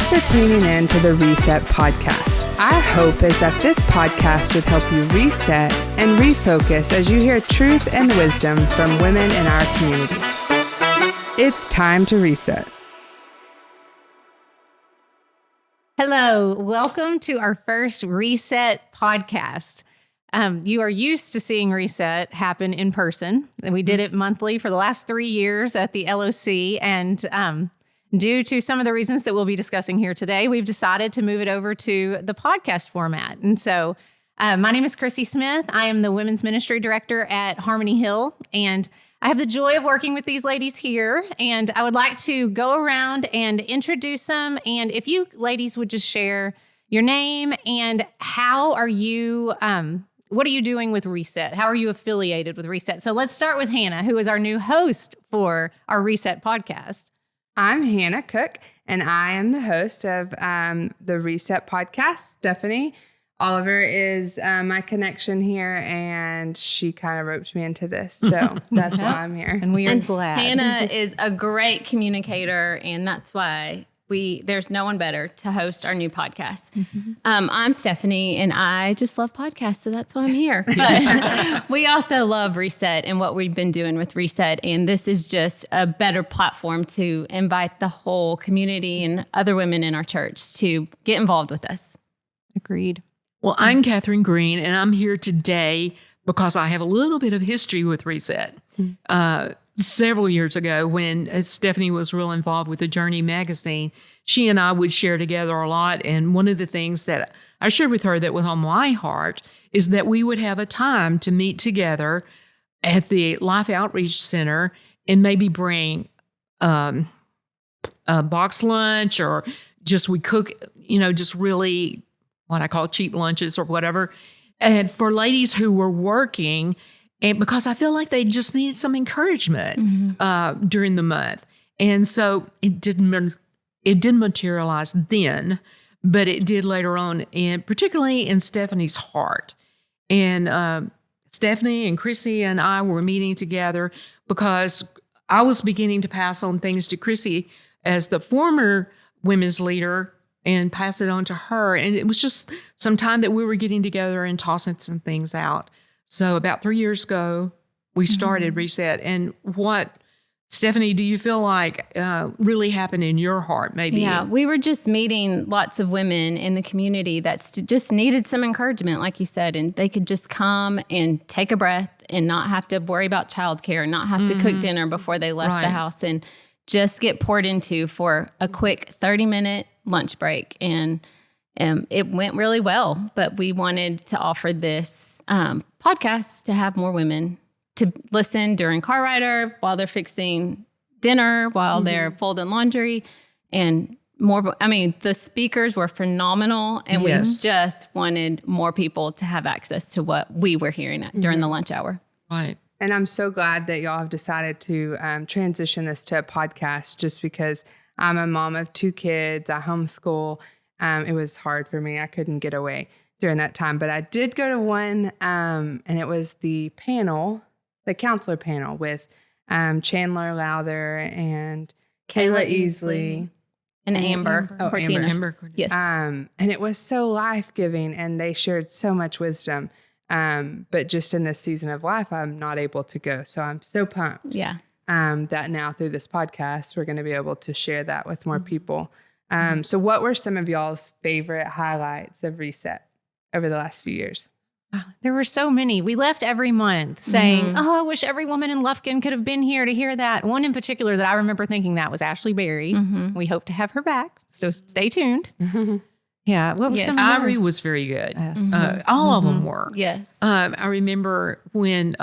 Thanks for tuning in to the Reset Podcast. Our hope is that this podcast would help you reset and refocus as you hear truth and wisdom from women in our community. It's time to reset. Hello, welcome to our first Reset podcast. You are used to seeing Reset happen in person. We did it monthly for the last 3 years at the LOC, and due to some of the reasons that we'll be discussing here today, we've decided to move it over to the podcast format. And so my name is Chrissy Smith. I am the Women's Ministry Director at Harmony Hill, and I have the joy of working with these ladies here. And I would like to go around and introduce them. And if you ladies would just share your name and how are you, what are you doing with Reset? How are you affiliated with Reset? So let's start with Hannah, who is our new host for our Reset podcast. I'm Hannah Cook, and I am the host of the Reset Podcast. Stephanie Oliver is my connection here, and she kind of roped me into this, so that's why I'm here. And we are glad. Hannah is a great communicator, and that's why there's no one better to host our new podcast. Mm-hmm. I'm Stephanie, and I just love podcasts, so that's why I'm here. But we also love Reset and what we've been doing with Reset, and this is just a better platform to invite the whole community and other women in our church to get involved with us. Agreed. Well, I'm Kathryn Green, and I'm here today because I have a little bit of history with Reset. Several years ago, when Stephanie was real involved with the Journey magazine, she and I would share together a lot. And one of the things that I shared with her that was on my heart is that we would have a time to meet together at the Life Outreach Center and maybe bring a box lunch, or just we cook, just really what I call cheap lunches or whatever. And for ladies who were working, and because I feel like they just needed some encouragement during the month. And so it didn't materialize then, but it did later on, and particularly in Stephanie's heart. And Stephanie and Chrissy and I were meeting together because I was beginning to pass on things to Chrissy as the former women's leader and pass it on to her. And it was just some time that we were getting together and tossing some things out. So about 3 years ago, we started Reset. And what, Stephanie, do you feel like really happened in your heart maybe? Yeah, we were just meeting lots of women in the community that just needed some encouragement, like you said, and they could just come and take a breath and not have to worry about childcare, not have to cook dinner before they left the house, and just get poured into for a quick 30-minute lunch break. And it went really well, but we wanted to offer this podcast to have more women to listen during car ride, while they're fixing dinner, while they're folding laundry, and more. I mean, the speakers were phenomenal, and we just wanted more people to have access to what we were hearing during the lunch hour. Right. And I'm so glad that y'all have decided to transition this to a podcast, just because I'm a mom of 2 kids. I homeschool. It was hard for me. I couldn't get away during that time. But I did go to one, and it was the counselor panel with Chandler Lowther and Kayla Easley. And Amber. Amber. Yes. And it was so life-giving, and they shared so much wisdom. But just in this season of life, I'm not able to go. So I'm so pumped. Yeah. That now through this podcast, we're going to be able to share that with more people. So what were some of y'all's favorite highlights of Reset over the last few years? There were so many. We left every month saying, I wish every woman in Lufkin could have been here to hear that. One in particular that I remember thinking that was Ashley Berry. We hope to have her back, so stay tuned. Yeah. What was some Ivory was very good. Yes. All of them were. Yes. I remember when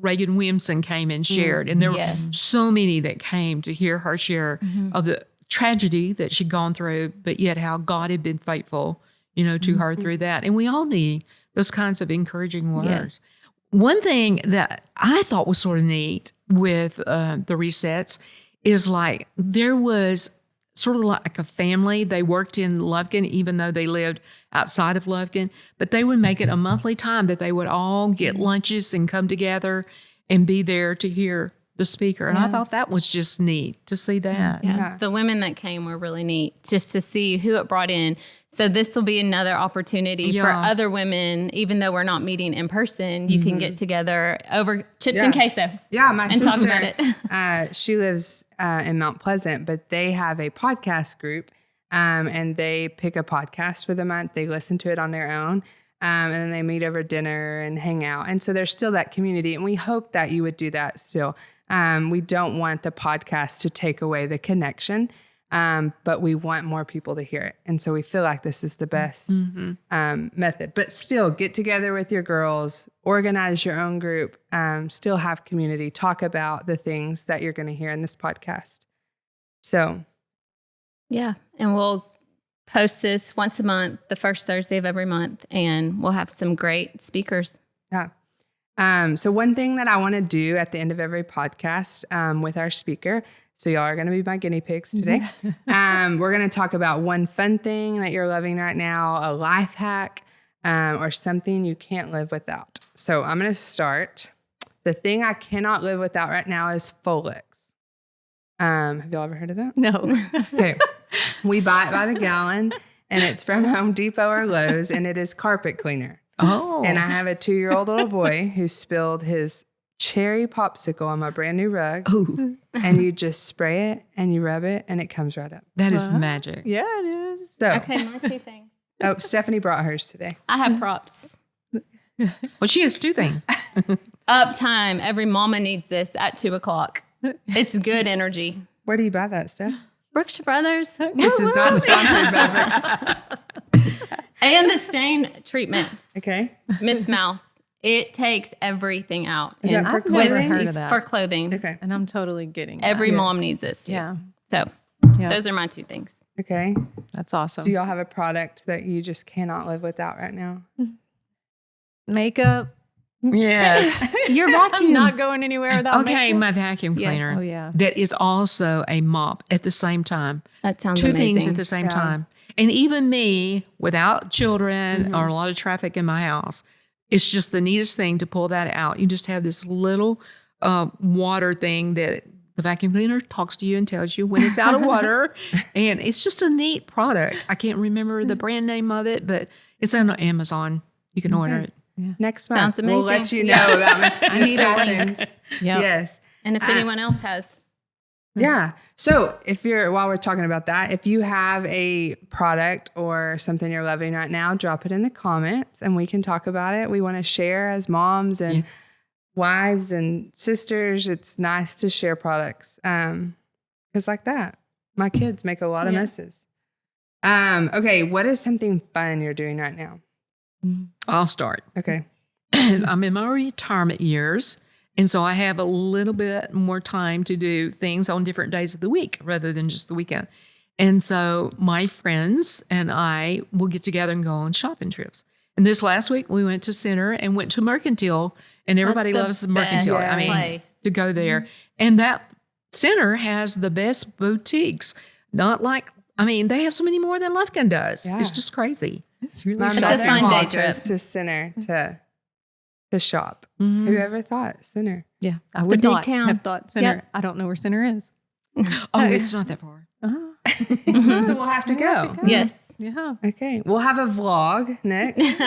Reagan Williamson came and shared, and there were so many that came to hear her share of the tragedy that she'd gone through, but yet how God had been faithful, to her through that. And we all need those kinds of encouraging words. Yes. One thing that I thought was sort of neat with the Resets is like there was sort of like a family. They worked in Lufkin, even though they lived outside of Lufkin, but they would make it a monthly time that they would all get lunches and come together and be there to hear the speaker. And I thought that was just neat to see that. Yeah. The women that came were really neat just to see who it brought in. So this will be another opportunity for other women, even though we're not meeting in person, you can get together over chips and queso. Yeah, my and talk sister, about it. she lives in Mount Pleasant, but they have a podcast group and they pick a podcast for the month. They listen to it on their own. And then they meet over dinner and hang out. And so there's still that community. And we hope that you would do that still. We don't want the podcast to take away the connection, but we want more people to hear it. And so we feel like this is the best method. But still, get together with your girls, organize your own group, still have community, talk about the things that you're going to hear in this podcast. So. Yeah. And we'll post this once a month, the first Thursday of every month, and we'll have some great speakers. Yeah. So one thing that I want to do at the end of every podcast with our speaker, so y'all are going to be my guinea pigs today. We're going to talk about one fun thing that you're loving right now, a life hack, or something you can't live without. So I'm going to start. The thing I cannot live without right now is Folex. Have y'all ever heard of that? No. Okay. We buy it by the gallon, and it's from Home Depot or Lowe's, and it is carpet cleaner. Oh. And I have a 2-year-old little boy who spilled his cherry popsicle on my brand new rug. Ooh. And you just spray it and you rub it and it comes right up. That is magic. Yeah, it is. So, Okay, my 2 things. oh, Stephanie brought hers today. I have props. Well, she has 2 things. Uptime. Every mama needs this at 2:00. It's good energy. Where do you buy that stuff? Berkshire Brothers. This is not a sponsored beverage. And the stain treatment. Okay. Miss Mouse. It takes everything out. Is that And for I've never clothing? heard of that. for clothing. Okay. And I'm totally getting Every Yes. mom needs this too. Yeah. So Yeah. those are my 2 things. Okay. That's awesome. Do y'all have a product that you just cannot live without right now? Makeup. Yes. Your I'm vacuum. not going anywhere without Okay, makeup. my vacuum Yes. cleaner. Oh, yeah. That is also a mop at the same time. That sounds 2 amazing. things at the same Yeah. time. And even me, without children or a lot of traffic in my house, it's just the neatest thing to pull that out. You just have this little water thing that the vacuum cleaner talks to you and tells you when it's out of water. And it's just a neat product. I can't remember the brand name of it, but it's on Amazon. You can order it. Next month, Sounds we'll let amazing. you know about Miss need a link. Kathryn's. Yeah. Yes. And if anyone else has. Yeah. So while we're talking about that, if you have a product or something you're loving right now, drop it in the comments and we can talk about it. We want to share as moms and wives and sisters. It's nice to share products. Because like that, my kids make a lot of messes. Okay. What is something fun you're doing right now? I'll start. Okay. I'm in my retirement years. And so I have a little bit more time to do things on different days of the week rather than just the weekend. And so my friends and I will get together and go on shopping trips. And this last week we went to Center and went to Mercantile, and everybody That's the loves the Mercantile. best I mean, place. to go there. And that Center has the best boutiques. Not like, I mean, they have so many more than Lufkin does. Yeah. It's just crazy. It's really My It's a shocking. fun mother-in-law day trip. goes to Center to shop. Mhm. Whoever thought Center? Yeah. I would big not town. have thought Center. Yep. I don't know where Center is. Oh, it's not that far. So we'll have to go. Yes. Yeah. Okay. We'll have a vlog next.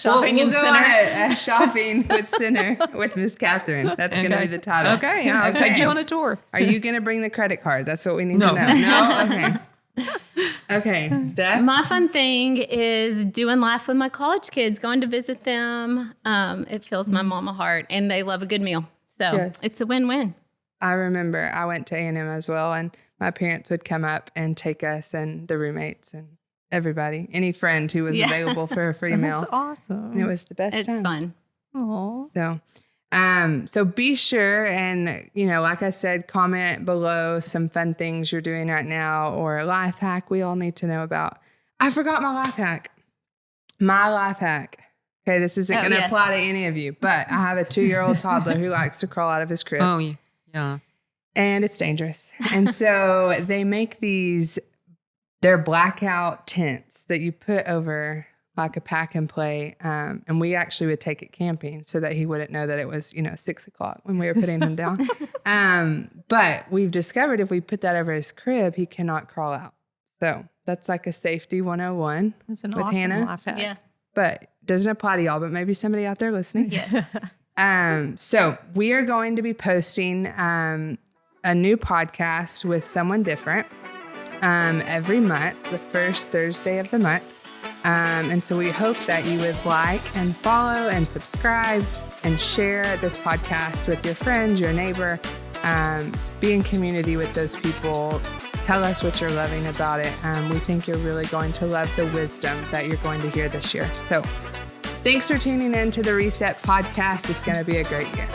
Shopping we'll in go Center. on a shopping with Center with Miss Kathryn. That's going to be the title. Okay, I'll take you on a tour. Are you going to bring the credit card? That's what we need No. to know. No? Okay. Okay. Steph? My fun thing is doing life with my college kids, going to visit them. It fills my mama heart, and they love a good meal. So Yes. it's a win-win. I remember I went to A&M as well, and my parents would come up and take us and the roommates and everybody, any friend who was Yeah. available for a free meal. That's awesome. And it was the best It's times. fun. Aw. So be sure and, like I said, comment below some fun things you're doing right now or a life hack we all need to know about. I forgot my life hack. My life hack. Okay, this isn't Oh, going to yes. apply to any of you, but I have a 2-year-old toddler who likes to crawl out of his crib. Oh, yeah. And it's dangerous. And so they make they're blackout tents that you put over like a pack and play. And we actually would take it camping so that he wouldn't know that it was, 6:00 when we were putting him down. But we've discovered if we put that over his crib, he cannot crawl out. So that's like a safety 101 That's an with awesome Hannah. life hack. Yeah. But doesn't apply to y'all, but maybe somebody out there listening. Yes. So we are going to be posting a new podcast with someone different every month, the first Thursday of the month. And so we hope that you would like and follow and subscribe and share this podcast with your friends, your neighbor, be in community with those people. Tell us what you're loving about it. We think you're really going to love the wisdom that you're going to hear this year. So thanks for tuning in to the Reset Podcast. It's going to be a great year.